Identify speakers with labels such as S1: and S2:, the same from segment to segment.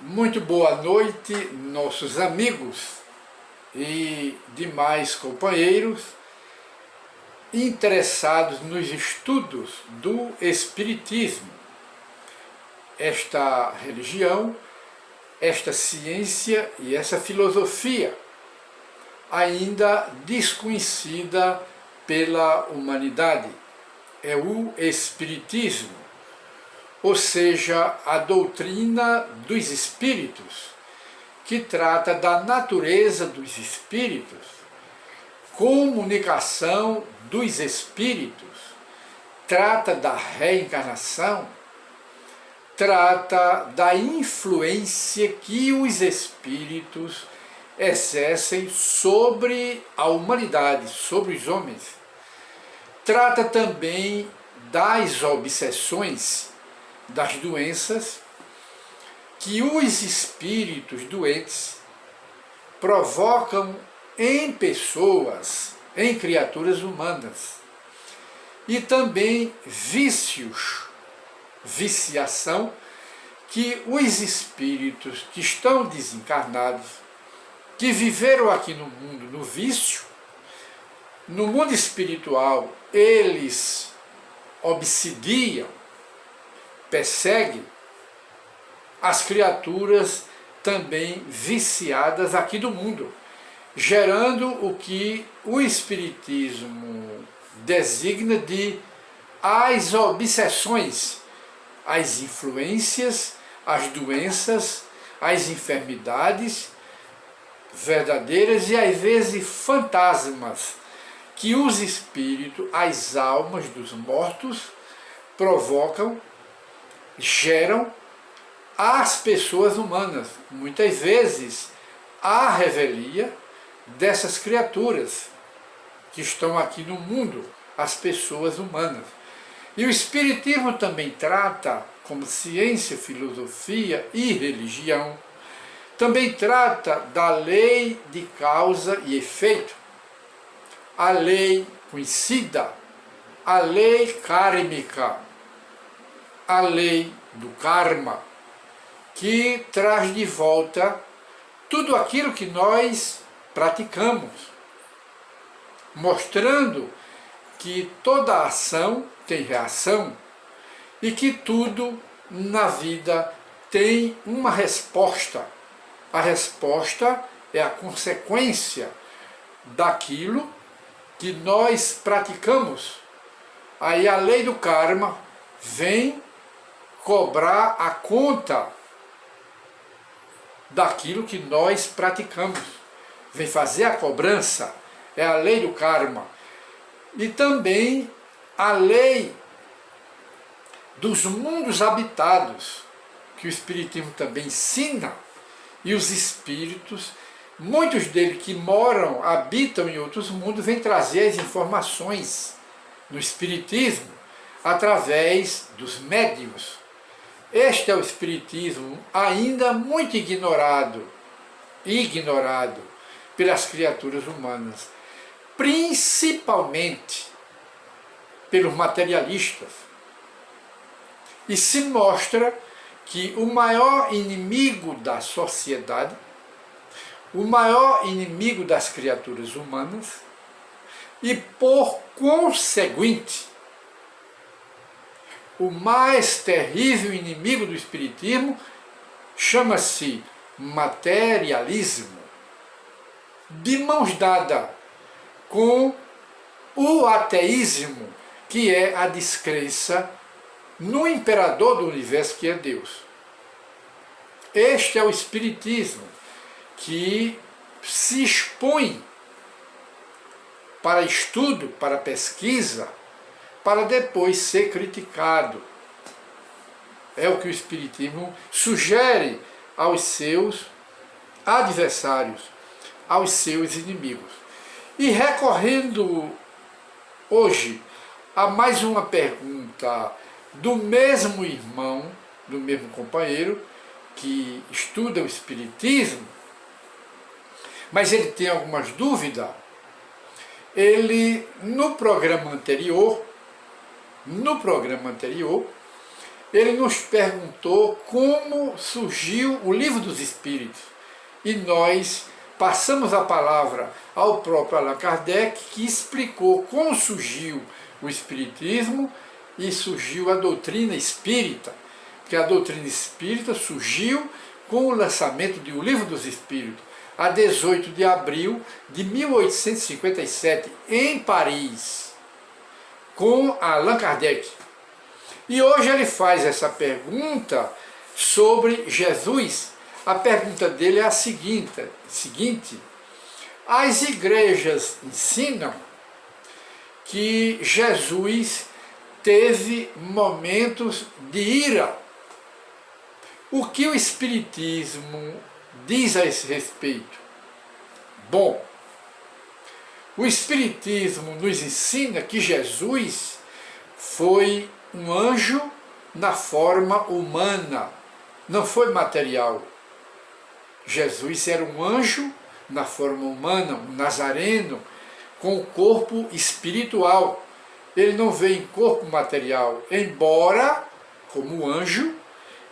S1: Muito boa noite, nossos amigos e demais companheiros interessados nos estudos do Espiritismo, esta religião, esta ciência e essa filosofia ainda desconhecida pela humanidade. É o Espiritismo, ou seja, a doutrina dos espíritos, que trata da natureza dos espíritos, comunicação dos espíritos, trata da reencarnação, trata da influência que os espíritos exercem sobre a humanidade, sobre os homens. Trata também das obsessões, das doenças que os espíritos doentes provocam em pessoas, em criaturas humanas. E também vícios, viciação, que os espíritos que estão desencarnados, que viveram aqui no mundo no vício, no mundo espiritual eles obsidiam, perseguem as criaturas também viciadas aqui do mundo, gerando o que o Espiritismo designa de as obsessões, as influências, as doenças, as enfermidades verdadeiras e às vezes fantasmas que os espíritos, as almas dos mortos, provocam, geram às pessoas humanas. Muitas vezes a revelia dessas criaturas que estão aqui no mundo, as pessoas humanas. E o Espiritismo também trata, como ciência, filosofia e religião, também trata da lei de causa e efeito, a lei conhecida, a lei kármica, a lei do karma, que traz de volta tudo aquilo que nós praticamos, mostrando que toda ação tem reação e que tudo na vida tem uma resposta. A resposta é a consequência daquilo que nós praticamos. Aí a lei do karma vem cobrar a conta daquilo que nós praticamos. Vem fazer a cobrança, é a lei do karma. E também a lei dos mundos habitados, que o Espiritismo também ensina, e os espíritos, muitos deles que moram, habitam em outros mundos, vêm trazer as informações no Espiritismo através dos médiuns. Este é o Espiritismo ainda muito ignorado pelas criaturas humanas, principalmente pelos materialistas. E se mostra que o maior inimigo da sociedade, o maior inimigo das criaturas humanas e, por conseguinte, o mais terrível inimigo do Espiritismo chama-se materialismo, de mãos dadas com o ateísmo, que é a descrença no imperador do universo, que é Deus. Este é o Espiritismo que se expõe para estudo, para pesquisa, para depois ser criticado. É o que o Espiritismo sugere aos seus adversários, aos seus inimigos. E recorrendo hoje a mais uma pergunta do mesmo irmão, do mesmo companheiro, que estuda o Espiritismo, mas ele tem algumas dúvidas, ele, no programa anterior, ele nos perguntou como surgiu o Livro dos Espíritos. E nós passamos a palavra ao próprio Allan Kardec, que explicou como surgiu o Espiritismo e surgiu a doutrina espírita. Porque a doutrina espírita surgiu com o lançamento de O Livro dos Espíritos, a 18 de abril de 1857, em Paris, com Allan Kardec. E hoje ele faz essa pergunta sobre Jesus. A pergunta dele é a seguinte: as igrejas ensinam que Jesus teve momentos de ira. O que o Espiritismo diz a esse respeito? Bom, o Espiritismo nos ensina que Jesus foi um anjo na forma humana, não foi material. Jesus era um anjo na forma humana, um nazareno, com o corpo espiritual. Ele não veio em corpo material, embora, como anjo,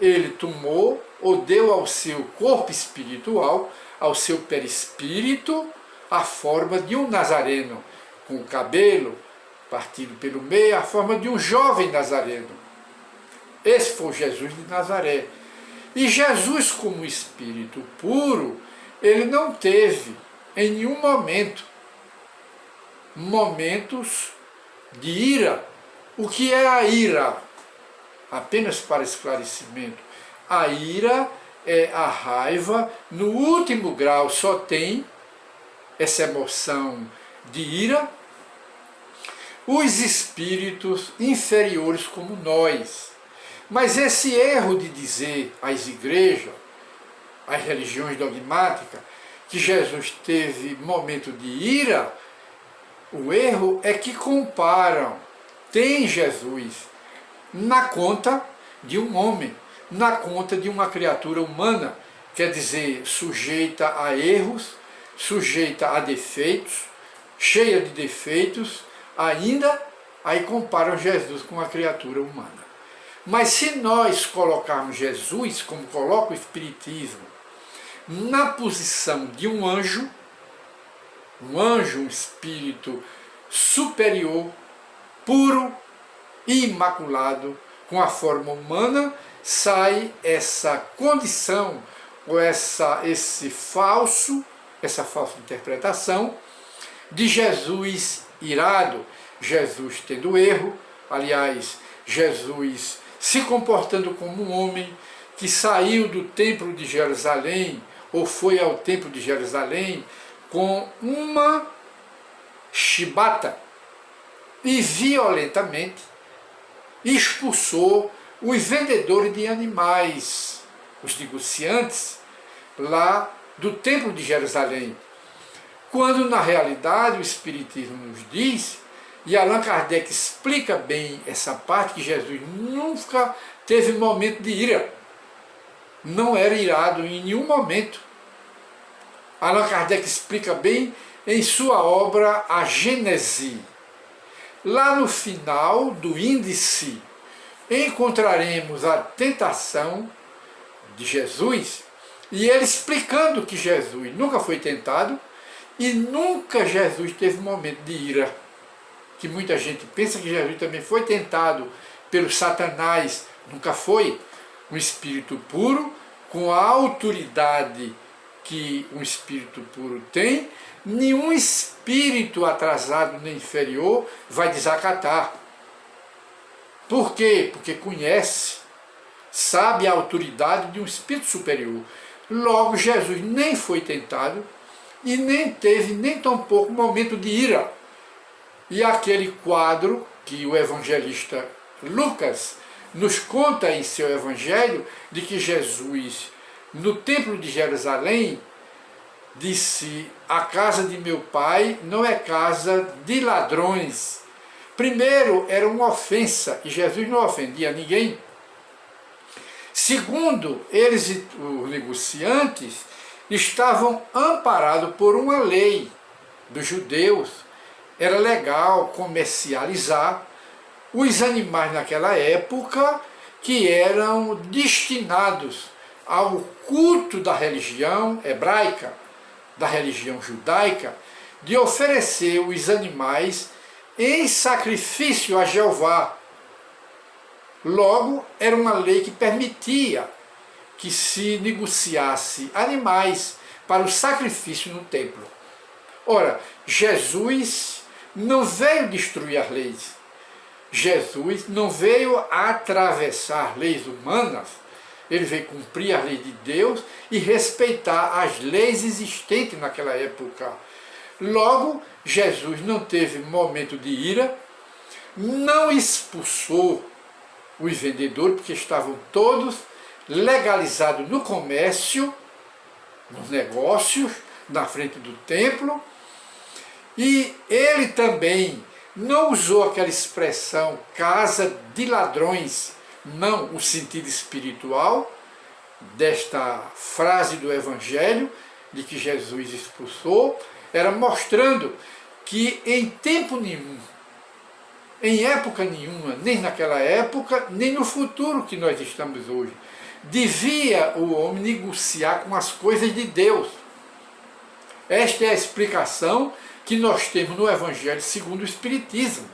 S1: ele tomou ou deu ao seu corpo espiritual, ao seu perispírito, a forma de um nazareno, com o cabelo partido pelo meio, a forma de um jovem nazareno. Esse foi Jesus de Nazaré. E Jesus, como espírito puro, ele não teve em nenhum momento momentos de ira. O que é a ira? Apenas para esclarecimento, a ira é a raiva, no último grau só tem essa emoção de ira os espíritos inferiores como nós. Mas esse erro de dizer às igrejas, às religiões dogmáticas, que Jesus teve momento de ira, o erro é que comparam, tem Jesus na conta de um homem, na conta de uma criatura humana, quer dizer, sujeita a erros, sujeita a defeitos, cheia de defeitos, ainda aí comparam Jesus com a criatura humana. Mas se nós colocarmos Jesus, como coloca o Espiritismo, na posição de um anjo, um espírito superior, puro e imaculado, com a forma humana, sai essa condição, ou essa falsa interpretação de Jesus irado, Jesus tendo erro, aliás, Jesus se comportando como um homem que saiu do templo de Jerusalém, ou foi ao templo de Jerusalém, com uma chibata, e violentamente expulsou os vendedores de animais, os negociantes, lá do templo de Jerusalém. Quando na realidade o Espiritismo nos diz, e Allan Kardec explica bem essa parte, que Jesus nunca teve momento de ira, não era irado em nenhum momento. Allan Kardec explica bem em sua obra A Gênese. Lá no final do índice encontraremos a tentação de Jesus, e ele explicando que Jesus nunca foi tentado e nunca Jesus teve momento de ira. Que muita gente pensa que Jesus também foi tentado pelo Satanás, nunca foi. Um espírito puro, com a autoridade que um espírito puro tem, nenhum espírito atrasado nem inferior vai desacatar. Por quê? Porque conhece, sabe a autoridade de um espírito superior. Logo, Jesus nem foi tentado e nem teve nem tampouco momento de ira. E aquele quadro que o evangelista Lucas nos conta em seu evangelho, de que Jesus, no templo de Jerusalém, disse: a casa de meu pai não é casa de ladrões. Primeiro, era uma ofensa, e Jesus não ofendia ninguém. Segundo, eles, os negociantes, estavam amparados por uma lei dos judeus. Era legal comercializar os animais naquela época, que eram destinados ao culto da religião hebraica, da religião judaica, de oferecer os animais em sacrifício a Jeová. Logo, era uma lei que permitia que se negociasse animais para o sacrifício no templo. Ora, Jesus não veio destruir as leis. Jesus não veio atravessar leis humanas. Ele veio cumprir as leis de Deus e respeitar as leis existentes naquela época. Logo, Jesus não teve momento de ira, não expulsou os vendedores, porque estavam todos legalizados no comércio, nos negócios, na frente do templo, e ele também não usou aquela expressão casa de ladrões, não o sentido espiritual desta frase do Evangelho, de que Jesus expulsou, era mostrando que em tempo nenhum, em época nenhuma, nem naquela época, nem no futuro que nós estamos hoje, devia o homem negociar com as coisas de Deus. Esta é a explicação que nós temos no Evangelho segundo o Espiritismo,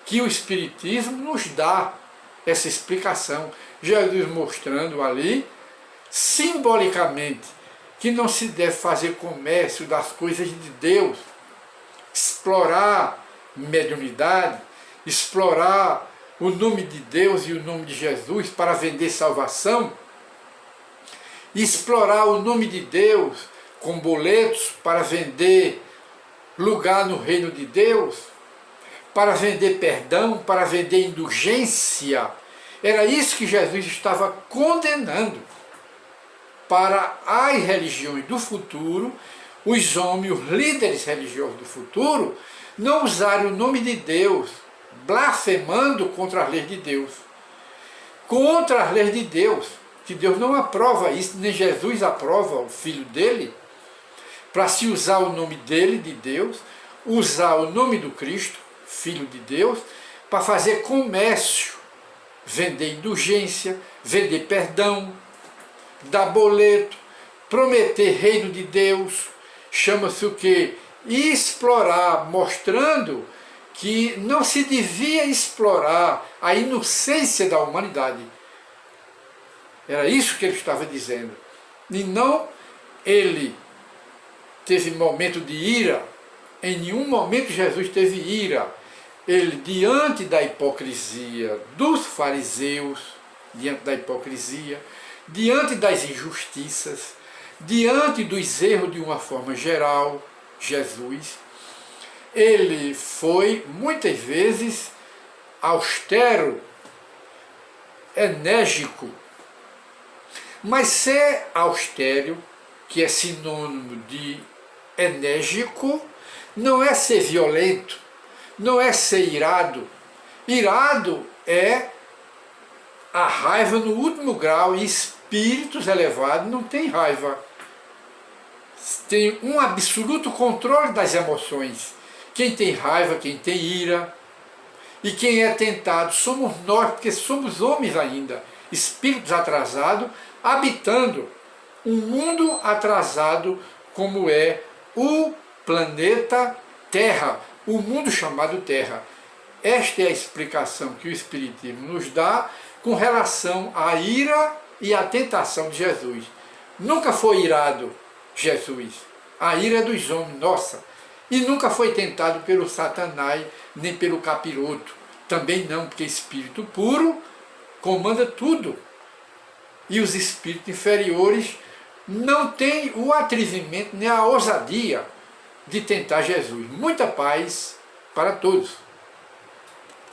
S1: que o Espiritismo nos dá essa explicação. Jesus mostrando ali, simbolicamente, que não se deve fazer comércio das coisas de Deus, explorar mediunidade, explorar o nome de Deus e o nome de Jesus para vender salvação, explorar o nome de Deus com boletos para vender lugar no reino de Deus, para vender perdão, para vender indulgência. Era isso que Jesus estava condenando. Para as religiões do futuro, os homens, os líderes religiosos do futuro, não usarem o nome de Deus, blasfemando contra as leis de Deus. Contra as leis de Deus, que Deus não aprova isso, nem Jesus aprova o Filho dele, para se usar o nome dele, de Deus, usar o nome do Cristo, Filho de Deus, para fazer comércio, vender indulgência, vender perdão, dar boleto, prometer reino de Deus, chama-se o quê? Explorar, mostrando que não se devia explorar a inocência da humanidade. Era isso que ele estava dizendo. E não ele teve momento de ira, em nenhum momento Jesus teve ira. Ele, diante da hipocrisia dos fariseus, diante da hipocrisia, diante das injustiças, diante dos erros de uma forma geral, Jesus, ele foi muitas vezes austero, enérgico. Mas ser austero, que é sinônimo de enérgico, não é ser violento, não é ser irado. Irado é a raiva no último grau, e espíritos elevados não têm raiva. Tem um absoluto controle das emoções. Quem tem raiva, quem tem ira, e quem é tentado somos nós, porque somos homens ainda, espíritos atrasados, habitando um mundo atrasado como é o planeta Terra, o mundo chamado Terra. Esta é a explicação que o Espiritismo nos dá com relação à ira e à tentação de Jesus. Nunca foi irado Jesus. A ira é dos homens, nossa. E nunca foi tentado pelo Satanás, nem pelo capiroto. Também não, porque espírito puro comanda tudo. E os espíritos inferiores não têm o atrevimento nem a ousadia de tentar Jesus. Muita paz para todos.